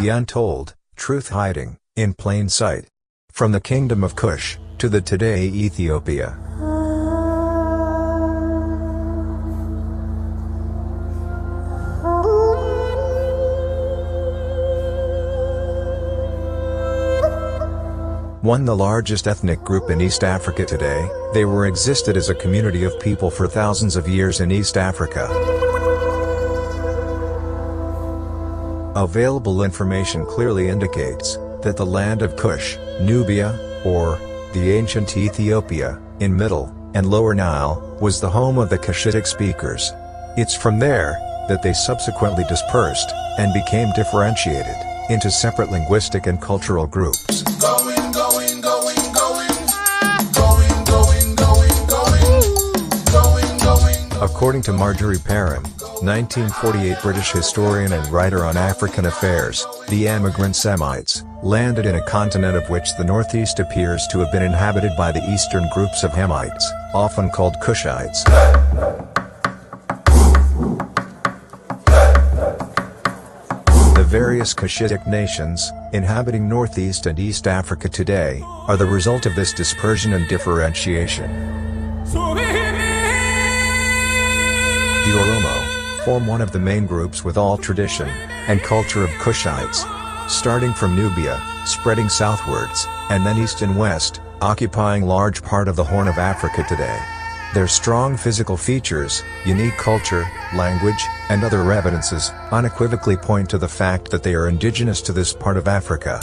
The untold truth hiding in plain sight. From the kingdom of Kush to the today Ethiopia. One the largest ethnic group in East Africa today, they existed as a community of people for thousands of years in East Africa. Available information clearly indicates that the land of Kush, Nubia, or the ancient Ethiopia, in Middle and Lower Nile, was the home of the Cushitic speakers. It's from there that they subsequently dispersed and became differentiated into separate linguistic and cultural groups. According to Marjorie Perrin, 1948 British historian and writer on African affairs, the emigrant Semites landed in a continent of which the northeast appears to have been inhabited by the eastern groups of Hamites, often called Kushites. The various Cushitic nations, inhabiting Northeast and East Africa today, are the result of this dispersion and differentiation. The Oromo form one of the main groups with all tradition and culture of Kushites, starting from Nubia, spreading southwards, and then east and west, occupying large part of the Horn of Africa today. Their strong physical features, unique culture, language, and other evidences unequivocally point to the fact that they are indigenous to this part of Africa.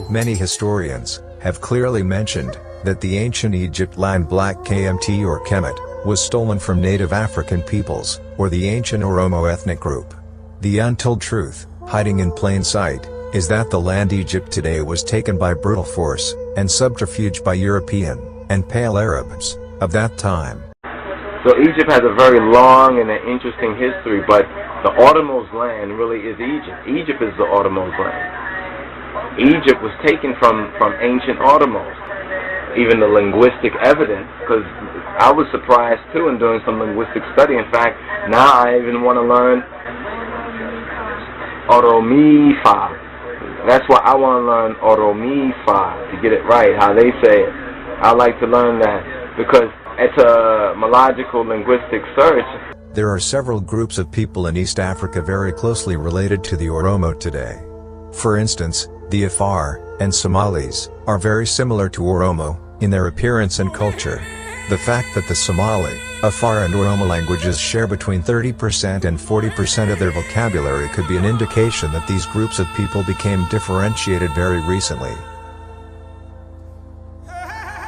Many historians have clearly mentioned that the ancient Egypt land Black Kmt or Kemet was stolen from native African peoples, or the ancient Oromo ethnic group. The untold truth, hiding in plain sight, is that the land Egypt today was taken by brutal force and subterfuge by European and Pale Arabs of that time. So Egypt has a very long and an interesting history, but the Oromo's land really is Egypt. Egypt is the Oromo's land. Egypt was taken from ancient Oromos. Even the linguistic evidence, because I was surprised too in doing some linguistic study. In fact, now I even want to learn Oromifa. That's why I want to learn Oromifa, to get it right, how they say it. I like to learn that, because it's a melodical linguistic search. There are several groups of people in East Africa very closely related to the Oromo today. For instance, the Afar and Somalis are very similar to Oromo in their appearance and culture. The fact that the Somali, Afar and Oromo languages share between 30% and 40% of their vocabulary could be an indication that these groups of people became differentiated very recently.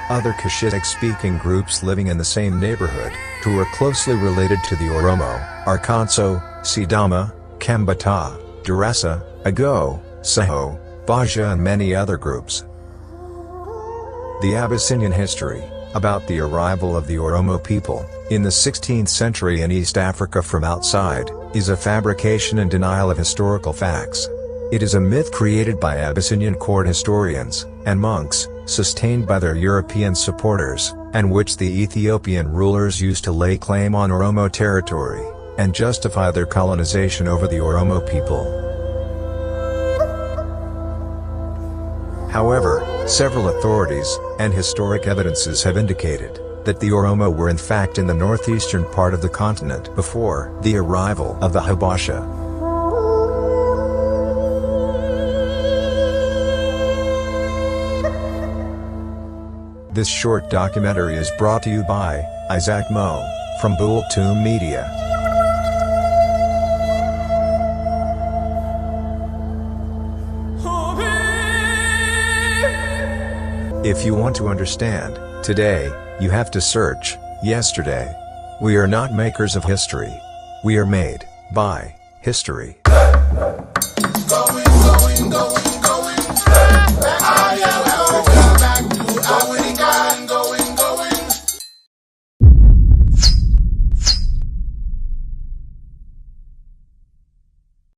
Other Cushitic-speaking groups living in the same neighborhood, who are closely related to the Oromo, are Kanso, Sidama, Kambata, Daressa, Ago, Saho, Baja and many other groups. The Abyssinian history about the arrival of the Oromo people in the 16th century in East Africa from outside is a fabrication and denial of historical facts. It is a myth created by Abyssinian court historians and monks, sustained by their European supporters, and which the Ethiopian rulers used to lay claim on Oromo territory and justify their colonization over the Oromo people. However, several authorities and historic evidences have indicated that the Oromo were in fact in the northeastern part of the continent before the arrival of the Habasha. This short documentary is brought to you by Isaac Mo from Bultoon Media. If you want to understand today, you have to search yesterday. We are not makers of history. We are made by history.